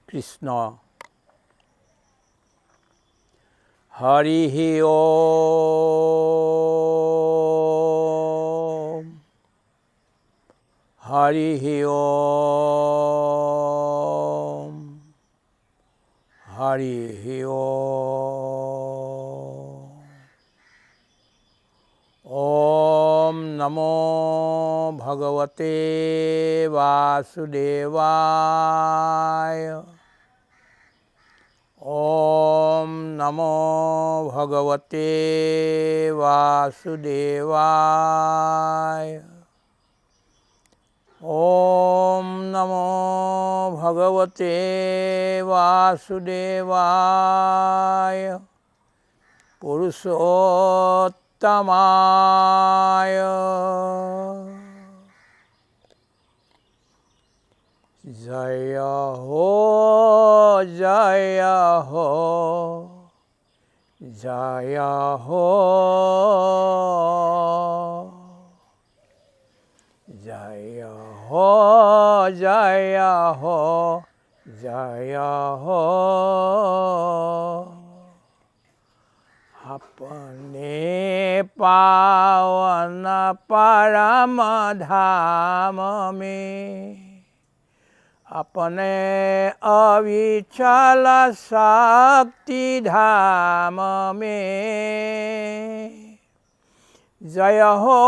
কৃষ্ণ। হৰি ওম, হৰি ওম, হৰি ওম। ওম নমো ভগৱতে বাসুদেৱায়। ওম নমো ভগৱতে বাসুদেৱায়। ওম নমো ভগৱতে বাসুদেৱায়। পুৰুষোত্তমায়। জয় হো, জয় হো, জয় হো, জয় হো, জয় হো, জয় হো। अपने पावन परम धाम में, अपने अविचल शक्ति धाम में, जय हो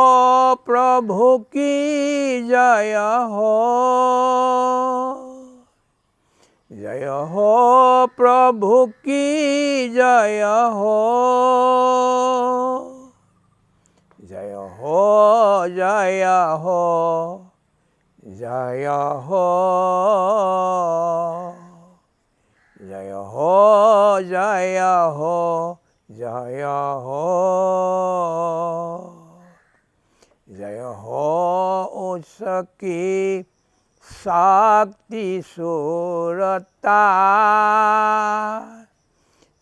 प्रभु की जय हो, जय हो प्रभु की जय हो, जय हो, जय हो, जय हो, जय हो, जय हो, जय हो, जय हो उसकी शक्ति शूरता,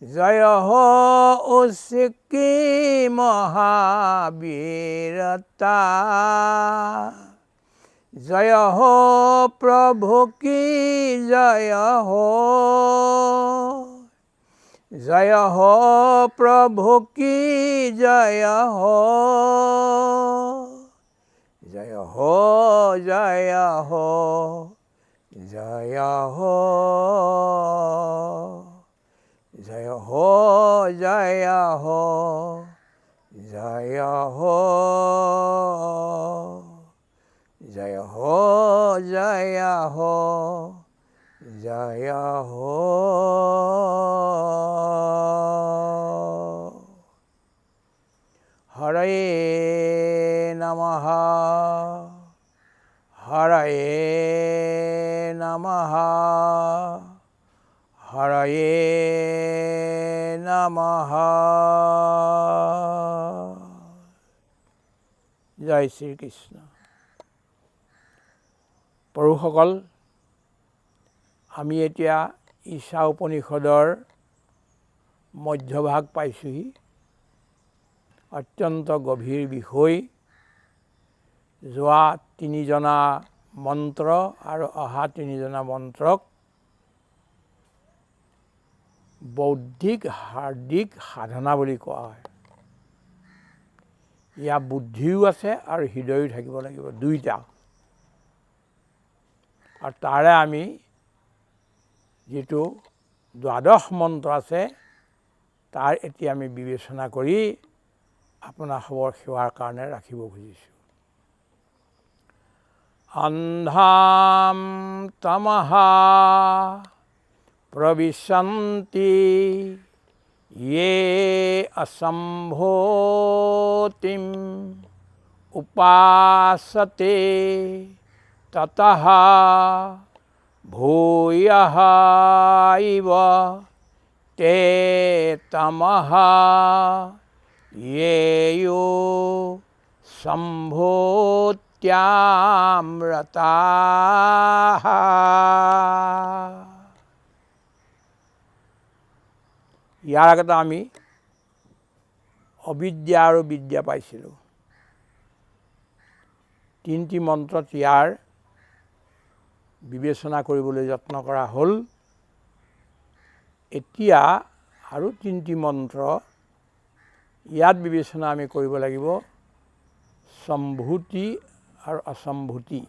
जय हो उसकी महावीरता, जय हो प्रभु की जय हो, जय हो प्रभु की जय हो, जय हो, जय हो, जय हो, जय हो, जय हो, जय हो, जय हो, जय हो, जय हो। हरे नमः, हरे नमः, हरे नमः। जय श्री कृष्ण। পঢ়ুসকল, আমি এতিয়া ঈশা উপনিষদৰ মধ্যভাগ পাইছোঁহি। অত্যন্ত গভীৰ বিষয়। যোৱা তিনিজনা মন্ত্ৰ আৰু অহা তিনিজনা মন্ত্ৰক বৌদ্ধিক হাৰ্দিক সাধনা বুলি কোৱা হয়। ইয়াৰ বুদ্ধিও আছে আৰু হৃদয়ো থাকিব লাগিব, দুইটা। আৰু তাৰে আমি যিটো দ্বাদশ মন্ত্ৰ আছে, তাৰ এতিয়া আমি বিবেচনা কৰি আপোনাৰ সবৰ সেৱাৰ কাৰণে ৰাখিব খুজিছোঁ। অন্ধাম তমহা প্ৰবিশন্তি ये असम्भूतिम उपासते ततः भूयः इव ते तमः ये यो सम्भूत्यामृताः। ইয়াৰ আগতে আমি অবিদ্যা আৰু বিদ্যা পাইছিলোঁ। তিনিটি মন্ত্ৰত ইয়াৰ বিবেচনা কৰিবলৈ যত্ন কৰা হ'ল। এতিয়া আৰু তিনিটি মন্ত্ৰ ইয়াত বিবেচনা আমি কৰিব লাগিব, সম্ভূতি আৰু অসম্ভূতি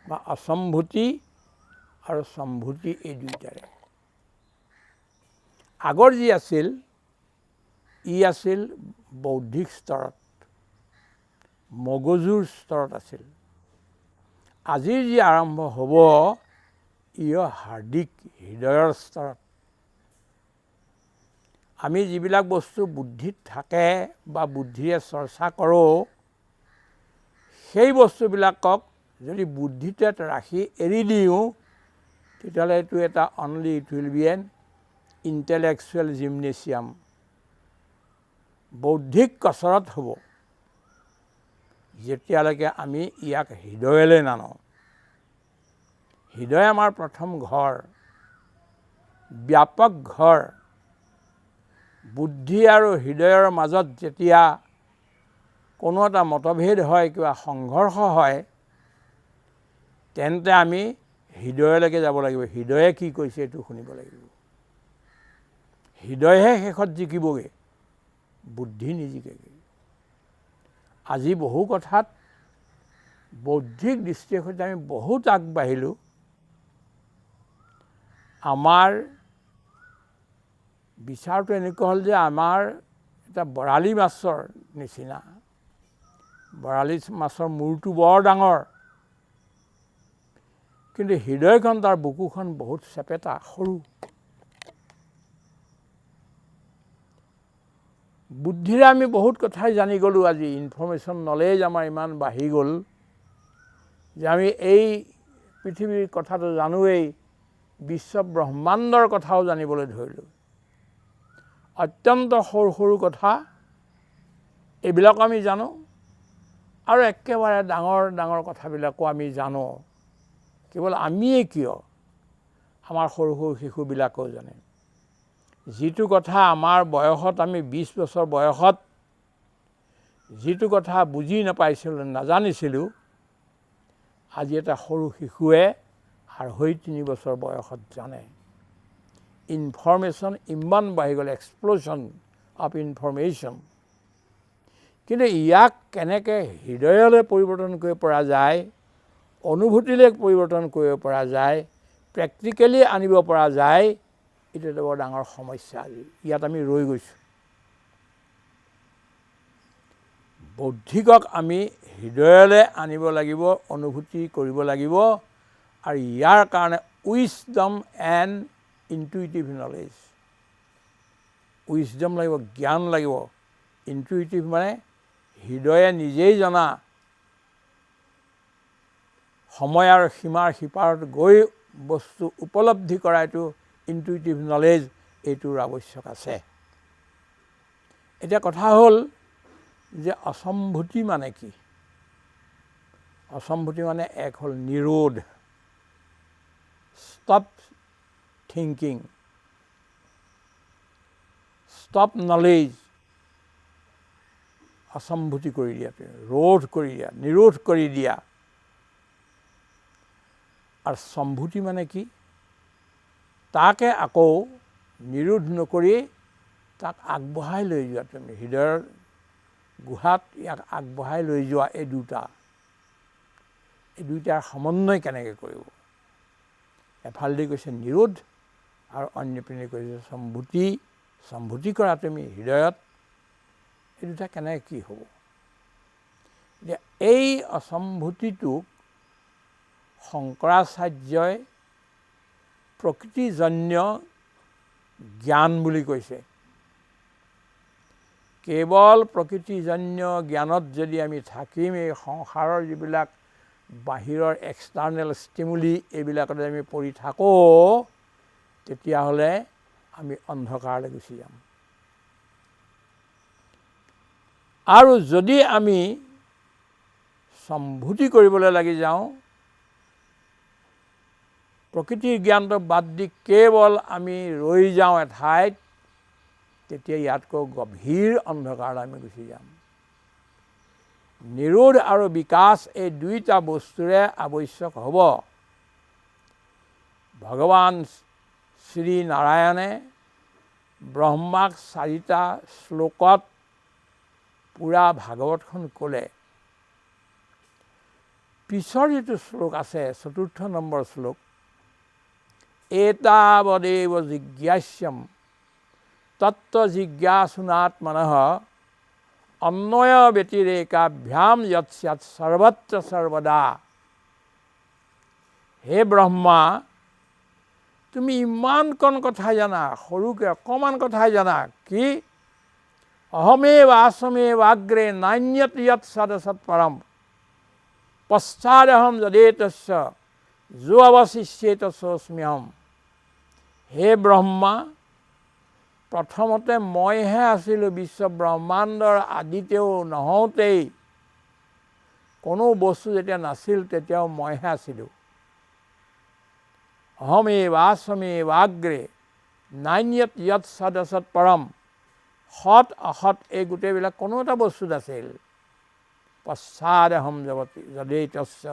বা অসম্ভূতি আৰু সম্ভূতি এই দুইটাৰে। আগৰ যি আছিল ই আছিল বৌদ্ধিক স্তৰত, মগজুৰ স্তৰত আছিল। আজিৰ যি আৰম্ভ হ'ব ই হাৰ্দিক হৃদয়ৰ স্তৰত। আমি যিবিলাক বস্তু বুদ্ধিত থাকে বা বুদ্ধিৰে চৰ্চা কৰোঁ সেই বস্তুবিলাকক যদি বুদ্ধিতে ৰাখি এৰি দিওঁ তেতিয়াহ'লে এইটো এটা only it will be N intellectual gymnasium, বৌদ্ধিক কচৰত হ'ব যেতিয়ালৈকে আমি ইয়াক হৃদয়লৈ নানো। হৃদয় আমাৰ প্ৰথম ঘৰ, ব্যাপক ঘৰ। বুদ্ধি আৰু হৃদয়ৰ মাজত যেতিয়া কোনো এটা মতভেদ হয়, কিবা সংঘৰ্ষ হয়, তেন্তে আমি হৃদয়লৈকে যাব লাগিব। হৃদয়ে কি কৈছে এইটো শুনিব লাগিব। হৃদয়হে শেষত জিকিবগৈ, বুদ্ধি নিজিকেগৈ। আজি বহু কথাত বৌদ্ধিক দৃষ্টিৰ সৈতে আমি বহুত আগবাঢ়িলোঁ। আমাৰ বিচাৰটো এনেকুৱা হ'ল যে আমাৰ এটা বৰালি মাছৰ নিচিনা। বৰালি মাছৰ মূৰটো বৰ ডাঙৰ, কিন্তু হৃদয়খন তাৰ বুকুখন বহুত চেপেটা, সৰু। বুদ্ধিৰে আমি বহুত কথাই জানি গ'লোঁ। আজি ইনফৰমেশ্যন নলেজ আমাৰ ইমান বাঢ়ি গ'ল যে আমি এই পৃথিৱীৰ কথাটো জানোৱেই, বিশ্ব ব্ৰহ্মাণ্ডৰ কথাও জানিবলৈ ধৰিলোঁ। অত্যন্ত সৰু সৰু কথা এইবিলাক আমি জানো আৰু একেবাৰে ডাঙৰ ডাঙৰ কথাবিলাকো আমি জানো। কেৱল আমিয়ে কিয়, আমাৰ সৰু সৰু শিশুবিলাকেও জানে। যিটো কথা আমাৰ বয়সত, আমি 20 বছৰ বয়সত যিটো কথা বুজি নাপাইছিলোঁ, নাজানিছিলোঁ, আজি এটা সৰু শিশুৱে 2.5-3 বছৰ বয়সত জানে। ইনফৰমেশ্যন ইমান বাঢ়ি গ'ল, এক্সপ্ল'শ্যন অফ ইনফৰমেশ্যন। কিন্তু ইয়াক কেনেকৈ হৃদয়লৈ পৰিৱৰ্তন কৰিব পৰা যায়, অনুভূতিলৈ পৰিৱৰ্তন কৰিব পৰা যায়, প্ৰেক্টিকেলি আনিব পৰা যায়, এইটো এটা বৰ ডাঙৰ সমস্যা। আজি ইয়াত আমি ৰৈ গৈছোঁ। বৌদ্ধিকক আমি হৃদয়লৈ আনিব লাগিব, অনুভূতি কৰিব লাগিব, আৰু ইয়াৰ কাৰণে wisdom and intuitive knowledge. Wisdom লাগিব, জ্ঞান লাগিব। ইনটুইটিভ মানে হৃদয়ে নিজেই জনা, সময় আৰু সীমাৰ সিপাৰত গৈ বস্তু উপলব্ধি কৰা এইটো ইনটুইটিভ নলেজ, এইটোৰ আৱশ্যক আছে। এতিয়া কথা হ'ল যে অসম্ভূতি মানে কি? অসম্ভূতি মানে এক হ'ল নিৰোধ, ষ্টপ থিংকিং, ষ্টপ নলেজ। অসম্ভূতি কৰি দিয়া, ৰোধ কৰি দিয়া, নিৰোধ কৰি দিয়া। আৰু সম্ভূতি মানে কি? তাকে আকৌ নিৰোধ নকৰি তাক আগবঢ়াই লৈ যোৱা। তুমি হৃদয়ৰ গুহাত ইয়াক আগবঢ়াই লৈ যোৱা। এই দুইটাৰ সমন্বয় কেনেকৈ কৰিব? এফালেদি কৈছে নিৰোধ আৰু অন্যপিনে কৈছে সম্ভূতি। সম্ভূতি কৰা তুমি হৃদয়ত, এই দুটা কেনেকৈ কি হ'ব? এতিয়া এই অসম্ভূতিটোক শংকৰাচাৰ্যই প্ৰকৃতিজন্য জ্ঞান বুলি কৈছে। কেৱল প্ৰকৃতিজন্য জ্ঞানত যদি আমি থাকিম, এই সংসাৰৰ যিবিলাক বাহিৰৰ এক্সটাৰ্নেল ষ্টিমুলি এইবিলাকতে আমি পৰি থাকোঁ, তেতিয়াহ'লে আমি অন্ধকাৰলৈ গুচি যাম। আৰু যদি আমি সম্ভূতি কৰিবলৈ লাগি যাওঁ, প্ৰকৃতিৰ জ্ঞানটো বাদ দি কেৱল আমি ৰৈ যাওঁ এঠাইত, তেতিয়া ইয়াতকৈ গভীৰ অন্ধকাৰলৈ আমি গুচি যাম। নিৰোধ আৰু বিকাশ এই দুইটা বস্তুৰে আৱশ্যক হ'ব। ভগৱান শ্ৰী নাৰায়ণে ব্ৰহ্মাক 4টা শ্লোকত পূৰা ভাগৱতখন ক'লে। পিছৰ যিটো শ্লোক আছে 4ৰ্থ নম্বৰ শ্লোক, এতাৱদেৱ জিজ্ঞাস্যম তত্ত্ব জিজ্ঞাসুনাত্মনঃ অন্বয় ব্যতিৰেকাভ্যাম যৎ স্যাৎ সৰ্বত্ৰ সৰ্বদা। হে ব্ৰহ্মা, তুমি ইমানকণ কথাই জানা, সৰুকৈ অকণমান কথাই জানা, কি অহমেৱ আসমেৱাগ্ৰে নান্যত যৎ সদসৎ পৰম পশ্চাদহম যদেতস্য যো অৱশিষ্যেত সোऽস্ম্যহম। হে ব্ৰহ্মা, প্ৰথমতে মইহে আছিলোঁ, বিশ্ব ব্ৰহ্মাণ্ডৰ আদিতেও নহওঁতেই, কোনো বস্তু যেতিয়া নাছিল তেতিয়াও মইহে আছিলোঁ। অহমেৱ আসমেৱাগ্ৰে নান্যত যৎ সদসৎ পৰম, সৎ অসৎ এই গোটেইবিলাক কোনো এটা বস্তু নাছিল। পশ্চাদহম যদেতস্য,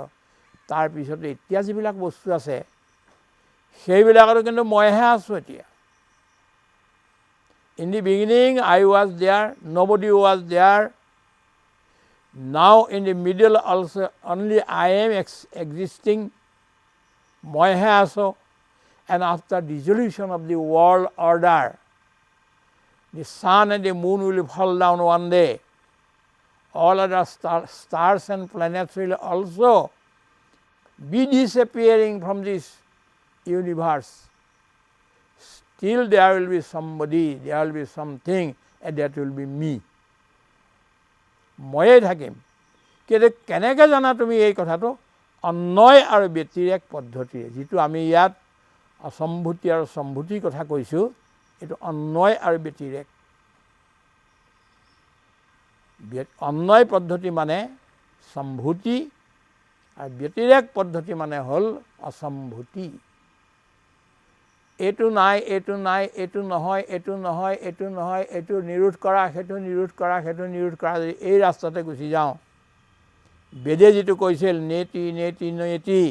তাৰপিছতে এতিয়া যিবিলাক বস্তু আছে সেইবিলাকতো কিন্তু মইহে আছোঁ এতিয়া। In the beginning I was there, nobody was there, now in the middle also' only I am existing, মইহে আছোঁ। And after dissolution of the world order, the sun and the moon will fall down one day. All other stars and planets will also be disappearing from this universe. Still there will be somebody, there will be something, and that will be me. ময়ে থাকিম। কিন্তু কেনেকৈ জানা তুমি এই কথাটো? অন্বয় আৰু ব্যতিৰেক পদ্ধতিৰে, যিটো আমি ইয়াত অসম্ভূতি আৰু সম্ভূতিৰ কথা কৈছোঁ, এইটো অন্বয় আৰু ব্যতিৰেক। অন্বয় পদ্ধতি মানে সম্ভূতি আৰু ব্যতিৰেক পদ্ধতি মানে হ'ল অসম্ভূতি। এইটো নাই, এইটো নাই, এইটো নহয়, এইটো নহয়, এইটো নহয়, এইটো নিৰোধ কৰা, সেইটো নিৰোধ কৰা, সেইটো নিৰোধ কৰা, যদি এই ৰাস্তাতে গুচি যাওঁ, বেদে যিটো কৈছিল নেতি নেতি নেতি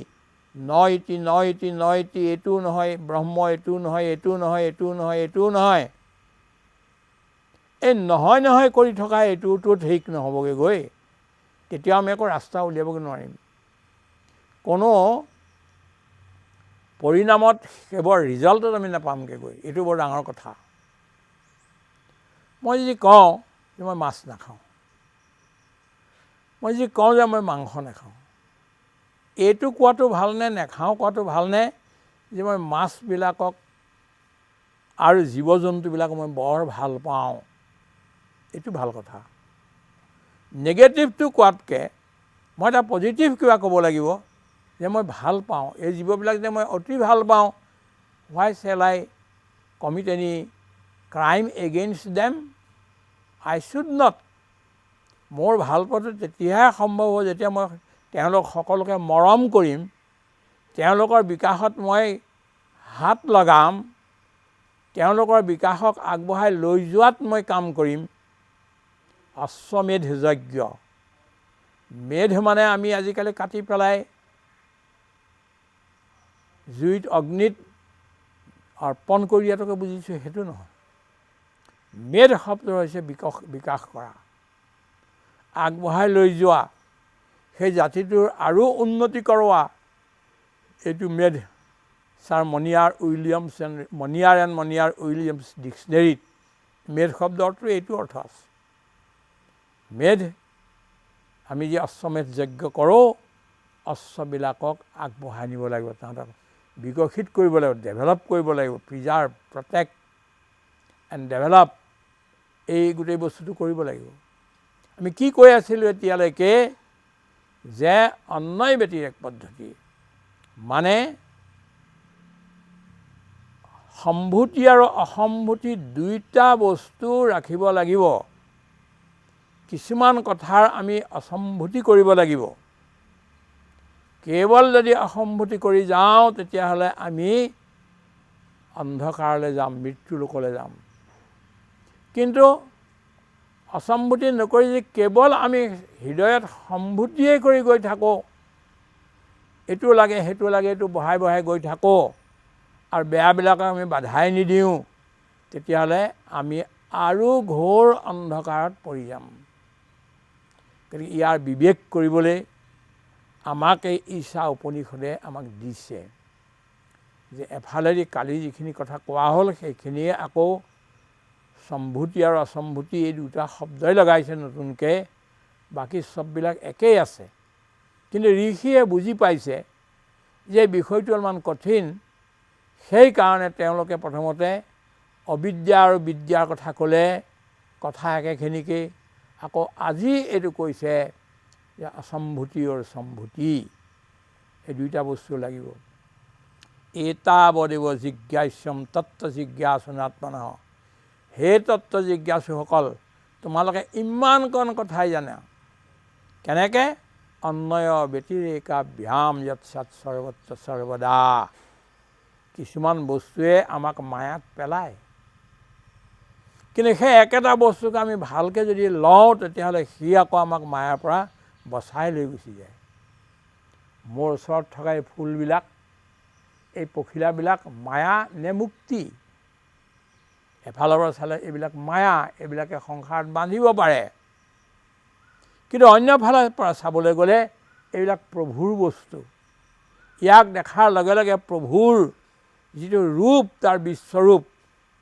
ন ইতি ন ইতি ন ইতি, এইটোও নহয় ব্ৰহ্ম, এইটোও নহয়, এইটোও নহয়, এইটোও নহয়, এইটোও নহয়, এই নহয় নহয় কৰি থকা এইটোতো ঠিক নহ'বগৈ গৈ, তেতিয়া আমি আকৌ ৰাস্তা উলিয়াবগৈ নোৱাৰিম। কোনো পৰিণামত কেৱল ৰিজাল্টত আমি নাপামগৈ গৈ, এইটো বৰ ডাঙৰ কথা। মই যদি কওঁ যে মই মাছ নাখাওঁ, মই যদি কওঁ যে মই মাংস নাখাওঁ, এইটো কোৱাটো ভালনে, নেখাওঁ কোৱাটো ভালনে? যে মই মাছবিলাকক আৰু জীৱ জন্তুবিলাকক মই বৰ ভাল পাওঁ, এইটো ভাল কথা। নেগেটিভটো কোৱাতকৈ মই এটা পজিটিভ কিবা ক'ব লাগিব, যে মই ভাল পাওঁ, এই জীৱবিলাক যে মই অতি ভাল পাওঁ। Why shall I commit any crime against them? I should not. মোৰ ভাল পোৱাটো তেতিয়াহে সম্ভৱ হ'ব যেতিয়া মই তেওঁলোক সকলোকে মৰম কৰিম, তেওঁলোকৰ বিকাশত মই হাত লগাম, তেওঁলোকৰ বিকাশক আগবঢ়াই লৈ যোৱাত মই কাম কৰিম। অশ্বমেধ যজ্ঞ, মেধ মানে আমি আজিকালি কাটি পেলাই জুইত অগ্নিত অৰ্পণ কৰি দিয়াটোকে বুজিছোঁ, সেইটো নহয়। মেধ শব্দ হৈছে বিকাশ কৰা, আগবঢ়াই লৈ যোৱা, সেই জাতিটোৰ আৰু উন্নতি কৰোৱা, এইটো মেধ। Sir Moniar and Moniar Williams ডিক্সনেৰীত মেধ শব্দৰটো এইটো অৰ্থ আছে। মেধ, আমি যে অশ্বমেধ যজ্ঞ কৰোঁ, অশ্ববিলাকক আগবঢ়াই নিব লাগিব, তাহাঁতক বিকশিত কৰিব লাগিব, ডেভেলপ কৰিব লাগিব, প্ৰিজাৰ্ভ, প্ৰটেক্ট এণ্ড ডেভেলপ, এই গোটেই বস্তুটো কৰিব লাগিব। আমি কি কৈ আছিলোঁ এতিয়ালৈকে? যে অন্বয় ব্যতিৰেক পদ্ধতি মানে সম্ভূতি আৰু অসম্ভূতি দুইটা বস্তু ৰাখিব লাগিব। কিছুমান কথাৰ আমি অসম্ভূতি কৰিব লাগিব। কেৱল যদি অসম্ভূতি কৰি যাওঁ তেতিয়াহ'লে আমি অন্ধকাৰলৈ যাম, মৃত্যুলোকলৈ যাম। কিন্তু অসম্ভূতি নকৰি যদি কেৱল আমি হৃদয়ত সম্ভূতিয়ে কৰি গৈ থাকোঁ, এইটো লাগে সেইটো লাগে, এইটো বঢ়াই বঢ়াই গৈ থাকোঁ, আৰু বেয়াবিলাকক আমি বাধাই নিদিওঁ, তেতিয়াহ'লে আমি আৰু ঘোৰ অন্ধকাৰত পৰি যাম। গতিকে ইয়াৰ বিবেক কৰিবলৈ আমাক এই ঈশা উপনিষদে আমাক দিছে যে এফালেদি কালি যিখিনি কথা কোৱা হ'ল সেইখিনিয়ে আকৌ সম্ভূতি আৰু অসম্ভূতি এই দুটা শব্দই লগাইছে নতুনকৈ, বাকী চববিলাক একেই আছে। কিন্তু ঋষিয়ে বুজি পাইছে যে বিষয়টো অলপমান কঠিন, সেইকাৰণে তেওঁলোকে প্ৰথমতে অবিদ্যা আৰু বিদ্যাৰ কথা ক'লে, কথা একেখিনিকেই। আকৌ আজি এইটো কৈছে যে অসম্ভূতি আৰু সম্ভূতি, এই দুইটা বস্তু লাগিব। এতাৱদেৱ জিজ্ঞাস্যম তত্ত্ব জিজ্ঞাসুনাত্মনঃ। হে তত্ত্ব জিজ্ঞাসুসকল, তোমালোকে ইমানকণ কথাই জানা, কেনেকৈ? অন্বয় ব্যতিৰেকাভ্যাম যৎসৎ সৰ্বত্ৰ সৰ্বদা। কিছুমান বস্তুৱে আমাক মায়াত পেলায়, কিন্তু সেই একেটা বস্তুকে আমি ভালকৈ যদি লওঁ তেতিয়াহ'লে সি আকৌ আমাক মায়াৰ পৰা বচাই লৈ গুচি যায়। মোৰ ওচৰত থকা এই ফুলবিলাক, এই পখিলাবিলাক মায়া নে মুক্তি? এফালৰ পৰা চালে এইবিলাক মায়া, এইবিলাকে সংসাৰত বান্ধিব পাৰে। কিন্তু অন্য ফালৰ পৰা চাবলৈ গ'লে এইবিলাক প্ৰভুৰ বস্তু। ইয়াক দেখাৰ লগে লগে প্ৰভুৰ যিটো ৰূপ, তাৰ বিশ্বৰূপ,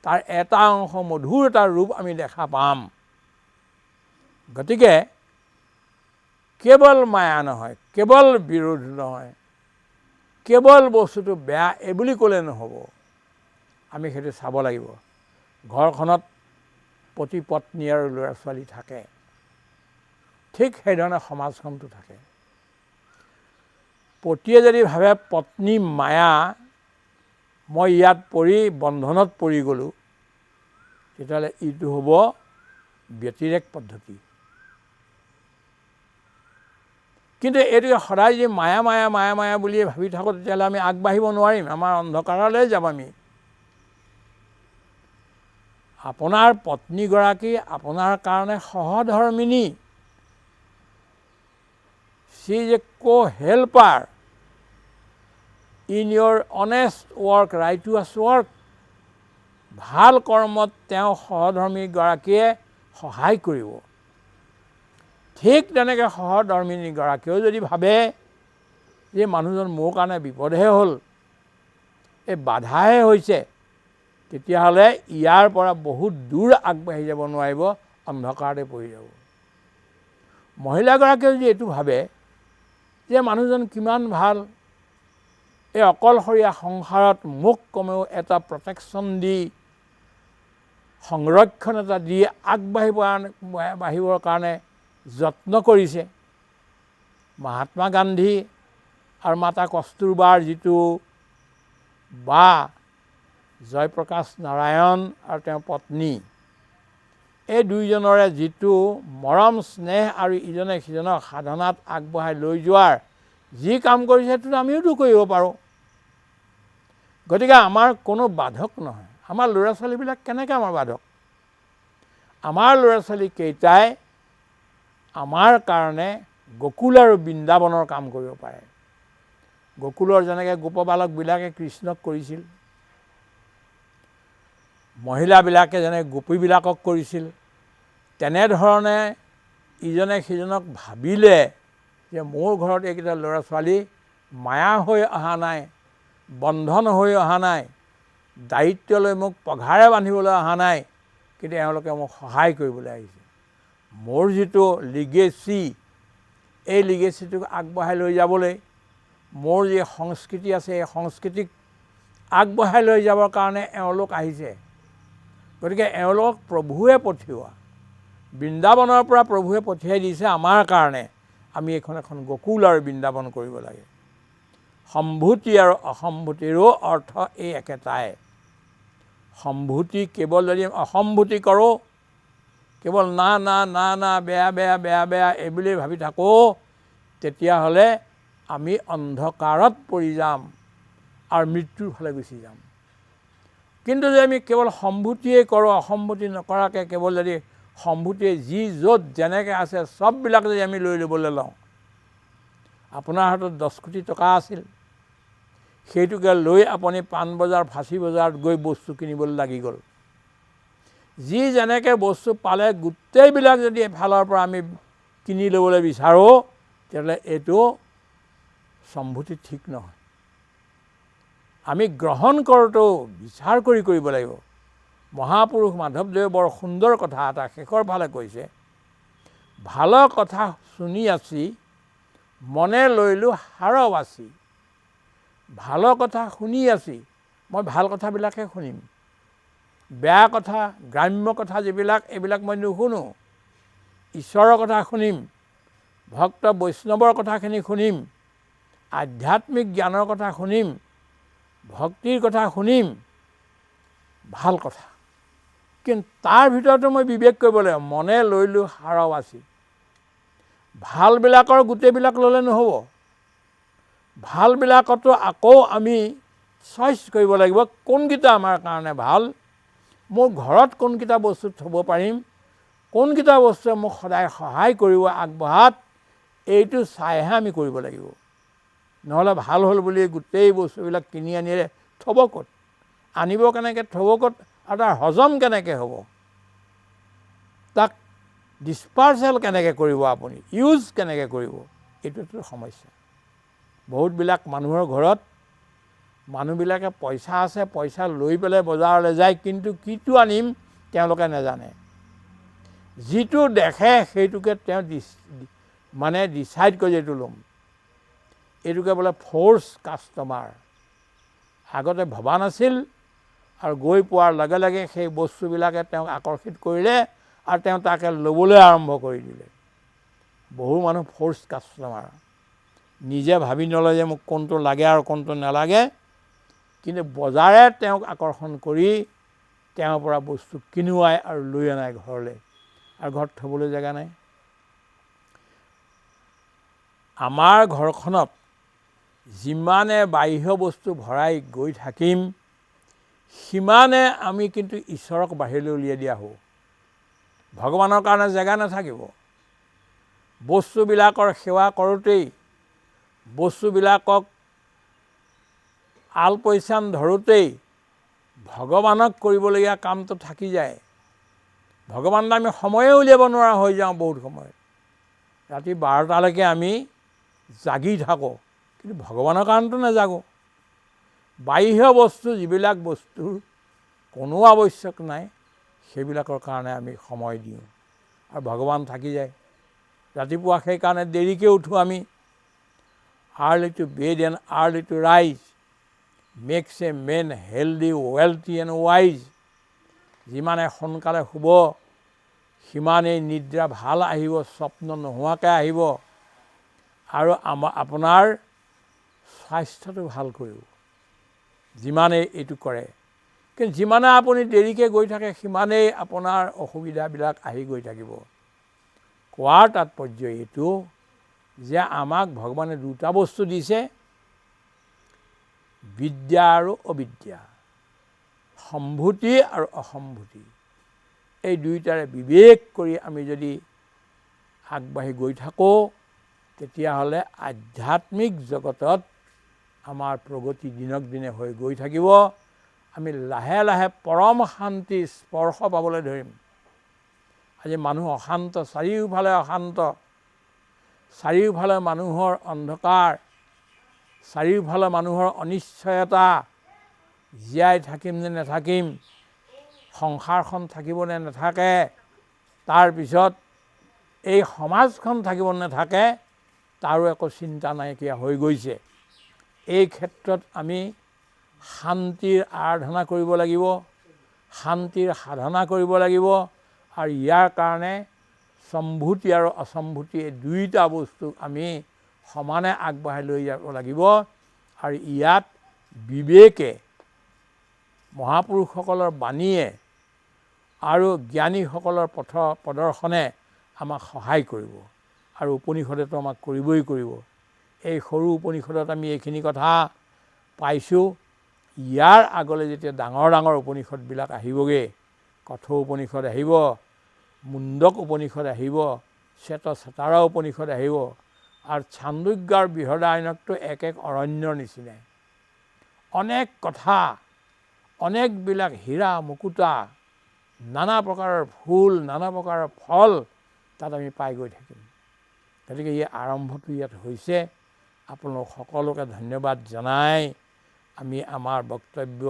তাৰ এটা অংশ মধুৰ এটা ৰূপ আমি দেখা পাম। গতিকে কেৱল মায়া নহয়, কেৱল বিৰোধ নহয়, কেৱল বস্তুটো বেয়া এইবুলি ক'লে নহ'ব, আমি সেইটো চাব লাগিব। ঘৰখনত পতি পত্নী আৰু ল'ৰা ছোৱালী থাকে, ঠিক সেইধৰণে সমাজখনটো থাকে। পতিয়ে যদি ভাবে পত্নী মায়া, মই ইয়াত পৰি বন্ধনত পৰি গ'লোঁ, তেতিয়াহ'লে ইটো হ'ব ব্যতিৰেক পদ্ধতি। কিন্তু এইটোকে সদায় যদি মায়া মায়া মায়া মায়া বুলিয়ে ভাবি থাকোঁ, তেতিয়াহ'লে আমি আগবাঢ়িব নোৱাৰিম, আমাৰ অন্ধকাৰলৈ যাম আমি। আপোনাৰ পত্নীগৰাকী আপোনাৰ কাৰণে সহধৰ্মিনী, she is a co-helper in your honest work, righteous work. ভাল কৰ্মত তেওঁ সহধৰ্মীগৰাকীয়ে সহায় কৰিব। ঠিক তেনেকৈ সহধৰ্মিনীগৰাকীয়েও যদি ভাবে যে মানুহজন মোৰ কাৰণে বিপদহে হ'ল, এই বাধাহে হৈছে, তেতিয়াহ'লে ইয়াৰ পৰা বহুত দূৰ আগবাঢ়ি যাব নোৱাৰিব, অন্ধকাৰতে পৰি যাব। মহিলাগৰাকীয়ে যদি এইটো ভাবে যে মানুহজন কিমান ভাল, এই অকলশৰীয়া সংসাৰত মোক কমেও এটা প্ৰটেকশ্যন দি, সংৰক্ষণ এটা দি আগবাঢ়িবৰ কাৰণে যত্ন কৰিছে। মহাত্মা গান্ধী আৰু মাতা কস্তুৰবাৰ যিটো বা জয়প্ৰকাশ নাৰায়ণ আৰু তেওঁৰ পত্নী, এই দুইজনৰে যিটো মৰম স্নেহ আৰু ইজনে সিজনক সাধনাত আগবঢ়াই লৈ যোৱাৰ যি কাম কৰিছে, সেইটোতো আমিওতো কৰিব পাৰোঁ। গতিকে আমাৰ কোনো বাধক নহয়। আমাৰ ল'ৰা ছোৱালীবিলাক কেনেকৈ আমাৰ বাধক? আমাৰ ল'ৰা ছোৱালীকেইটাই আমাৰ কাৰণে গকুল আৰু বৃন্দাবনৰ কাম কৰিব পাৰে। গকুলৰ যেনেকৈ গোপবালকবিলাকে কৃষ্ণক কৰিছিল, মহিলাবিলাকে যেনে গোপীবিলাকক কৰিছিল, তেনেধৰণে ইজনে সিজনক ভাবিলে যে মোৰ ঘৰত এইকেইটা ল'ৰা ছোৱালী মায়া হৈ অহা নাই, বন্ধন হৈ অহা নাই, দায়িত্ব লৈ মোক পঘাৰে বান্ধিবলৈ অহা নাই, কিন্তু এওঁলোকে মোক সহায় কৰিবলৈ আহিছে। মোৰ যিটো লিগেচি, এই লিগেচিটোক আগবঢ়াই লৈ যাবলৈ মোৰ যি সংস্কৃতি আছে, এই সংস্কৃতিক আগবঢ়াই লৈ যাবৰ কাৰণে এওঁলোক আহিছে। গতিকে এওঁলোকক প্ৰভুৱে পঠিওৱা, বৃন্দাবনৰ পৰা প্ৰভুৱে পঠিয়াই দিছে আমাৰ কাৰণে। আমি এখন গকুল আৰু বৃন্দাবন কৰিব লাগে। সম্ভূতি আৰু অসম্ভূতিৰো অৰ্থ এই একেটাই। সম্ভূতি কেৱল যদি অসম্ভূতি কৰোঁ, কেৱল না না না না বেয়া বেয়া বেয়া বেয়া এইবুলি ভাবি থাকোঁ, তেতিয়াহ'লে আমি অন্ধকাৰত পৰি যাম আৰু মৃত্যুৰ ফালে গুচি যাম। কিন্তু যদি আমি কেৱল সম্ভূতিয়ে কৰোঁ, অসম্ভূতি নকৰাকৈ কেৱল যদি সম্ভূতিয়ে যি য'ত যেনেকৈ আছে চববিলাক যদি আমি লৈ ল'বলৈ লওঁ, আপোনাৰ হাতত 10 কোটি টকা আছিল, সেইটোকে লৈ আপুনি পাণ বজাৰ ফাঁচী বজাৰত গৈ বস্তু কিনিবলৈ লাগি গ'ল। যি যেনেকৈ বস্তু পালে গোটেইবিলাক যদি এফালৰ পৰা আমি কিনি ল'বলৈ বিচাৰোঁ তেতিয়াহ'লে এইটো সম্ভূতি ঠিক নহয়। আমি গ্ৰহণ কৰোঁতেও বিচাৰ কৰি কৰিব লাগিব। মহাপুৰুষ মাধৱদেৱে বৰ সুন্দৰ কথা এটা শেষৰ ফালে কৈছে, ভাল কথা শুনি আছি মনে লৈলো সাৰ বাচি। ভাল কথা শুনি আছি, মই ভাল কথাবিলাকহে শুনিম। বেয়া কথা, গ্ৰাম্য কথা যিবিলাক এইবিলাক মই নুশুনো। ঈশ্বৰৰ কথা শুনিম, ভক্ত বৈষ্ণৱৰ কথাখিনি শুনিম, আধ্যাত্মিক জ্ঞানৰ কথা শুনিম, ভক্তিৰ কথা শুনিম, ভাল কথা। কিন্তু তাৰ ভিতৰতো মই বিবেক কৰিব লাগিব, মনে লৈলো সাৰ বাচি। ভালবিলাকৰ গোটেইবিলাক ল'লে নহ'ব। ভালবিলাকতো আকৌ আমি চইচ কৰিব লাগিব কোনকেইটা আমাৰ কাৰণে ভাল, মোৰ ঘৰত কোনকেইটা বস্তু থ'ব পাৰিম, কোনকেইটা বস্তুৱে মোক সদায় সহায় কৰিব আগবঢ়াত, এইটো চাইহে আমি কৰিব লাগিব। নহ'লে ভাল হ'ল বুলি গোটেই বস্তুবিলাক কিনি আনিলে থ'ব ক'ত, আনিব কেনেকৈ, থ'ব ক'ত, আৰু তাৰ হজম কেনেকৈ হ'ব, তাক ডিছপাৰ্চেল কেনেকৈ কৰিব, আপুনি ইউজ কেনেকৈ কৰিব, এইটোতো সমস্যা। বহুতবিলাক মানুহৰ ঘৰত মানুহবিলাকে পইচা আছে, পইচা লৈ পেলাই বজাৰলৈ যায়, কিন্তু কিটো আনিম তেওঁলোকে নাজানে। যিটো দেখে সেইটোকে তেওঁ মানে ডিচাইড কৰি এইটো ল'ম। এইটোকে বোলে ফ'ৰ্চ কাষ্টমাৰ। আগতে ভবা নাছিল আৰু গৈ পোৱাৰ লগে লগে সেই বস্তুবিলাকে তেওঁক আকৰ্ষিত কৰিলে আৰু তেওঁ তাকে ল'বলৈ আৰম্ভ কৰি দিলে। বহু মানুহ ফ'ৰ্চ কাষ্টমাৰ, নিজে ভাবি নলয় যে মোক কোনটো লাগে আৰু কোনটো নালাগে, কিন্তু বজাৰে তেওঁক আকৰ্ষণ কৰি তেওঁৰ পৰা বস্তু কিনোৱাই আৰু লৈ আনাই ঘৰলৈ, আৰু ঘৰত থ'বলৈ জেগা নাই। আমাৰ ঘৰখনত যিমানে বাহ্য বস্তু ভৰাই গৈ থাকিম সিমানে আমি কিন্তু ঈশ্বৰক বাহিৰলৈ উলিয়াই দিয়া হ'ব। ভগৱানৰ কাৰণে জেগা নাথাকিব। বস্তুবিলাকৰ সেৱা কৰোঁতেই, বস্তুবিলাকক আলপৈচান ধৰোঁতেই ভগৱানক কৰিবলগীয়া কামটো থাকি যায়। ভগৱানলৈ আমি সময়ে উলিয়াব নোৱাৰা হৈ যাওঁ। বহুত সময়ত ৰাতি 12টালৈকে আমি জাগি থাকোঁ, কিন্তু ভগৱানৰ কাৰণেতো নাজাগো। বাহ্য বস্তু যিবিলাক বস্তুৰ কোনো আৱশ্যক নাই সেইবিলাকৰ কাৰণে আমি সময় দিওঁ আৰু ভগৱান থাকি যায়। ৰাতিপুৱা সেইকাৰণে দেৰিকৈ উঠোঁ আমি। Early to bed and early to rise makes a man healthy, wealthy and wise. যিমানে সোনকালে শুব সিমানেই নিদ্ৰা ভাল আহিব, স্বপ্ন নোহোৱাকৈ আহিব, আৰু আপোনাৰ স্বাস্থ্যটো ভাল কৰিব যিমানেই এইটো কৰে। কিন্তু যিমানে আপুনি দেৰিকৈ গৈ থাকে সিমানেই আপোনাৰ অসুবিধাবিলাক আহি গৈ থাকিব। কোৱাৰ তাৎপৰ্য এইটো যে আমাক ভগৱানে দুটা বস্তু দিছে, বিদ্যা আৰু অবিদ্যা, সম্ভূতি আৰু অসম্ভূতি। এই দুয়োটাৰে বিবেক কৰি আমি যদি আগবাঢ়ি গৈ থাকোঁ তেতিয়াহ'লে আধ্যাত্মিক জগতত আমাৰ প্ৰগতি দিনক দিনে হৈ গৈ থাকিব। আমি লাহে লাহে পৰম শান্তিৰ স্পৰ্শ পাবলৈ ধৰিম। আজি মানুহ অশান্ত, চাৰিওফালে অশান্ত, চাৰিওফালে মানুহৰ অন্ধকাৰ, চাৰিওফালে মানুহৰ অনিশ্চয়তা, জীয়াই থাকিম নে নাথাকিম, সংসাৰখন থাকিব নে নাথাকে, তাৰপিছত এই সমাজখন থাকিব নে নাথাকে, তাৰো একো চিন্তা নাইকিয়া হৈ গৈছে। এই ক্ষেত্ৰত আমি শান্তিৰ আৰাধনা কৰিব লাগিব, শান্তিৰ সাধনা কৰিব লাগিব, আৰু ইয়াৰ কাৰণে সম্ভূতি আৰু অসম্ভূতি এই দুয়োটা বস্তু আমি সমানে আগবঢ়াই লৈ যাব লাগিব। আৰু ইয়াত বিবেকে, মহাপুৰুষসকলৰ বাণীয়ে আৰু জ্ঞানীসকলৰ পথ প্ৰদৰ্শনে আমাক সহায় কৰিব, আৰু উপনিষদেতো আমাক কৰিবই কৰিব। এই সৰু উপনিষদত আমি এইখিনি কথা পাইছোঁ। ইয়াৰ আগলৈ যেতিয়া ডাঙৰ ডাঙৰ উপনিষদবিলাক আহিবগৈ, কঠোৰ উপনিষদ আহিব, মুণ্ডক উপনিষদ আহিব, শ্বেতচেতাৰা উপনিষদ আহিব, আৰু ছান্দোগ্য আৰু বৃহদাৰণ্যকটো এক এক অৰণ্যৰ নিচিনাই। অনেক কথা, অনেকবিলাক হীৰা মুকুতা, নানা প্ৰকাৰৰ ফুল, নানা প্ৰকাৰৰ ফল তাত আমি পাই গৈ থাকিম। গতিকে এই আৰম্ভটো ইয়াত হৈছে। আপোনালোক সকলোকে ধন্যবাদ জনাই আমি আমাৰ বক্তব্য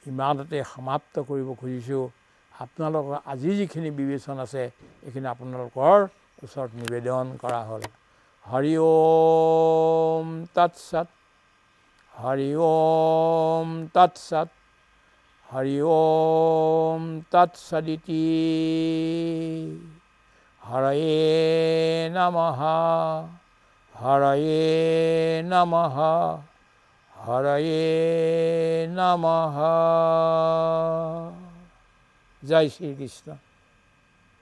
ইমানতে সমাপ্ত কৰিব খুজিছোঁ। আপোনালোকৰ আজি যিখিনি বিবেচন আছে এইখিনি আপোনালোকৰ ওচৰত নিবেদন কৰা হ'ল। হৰি ওম তৎসৎ, হৰি ওম তৎসৎ, হৰি ওম তৎসদিতি। হৰয়ে নমঃ, হৰয়ে নমঃ, হৰয়ে নমঃ। জয় শ্ৰীকৃষ্ণ।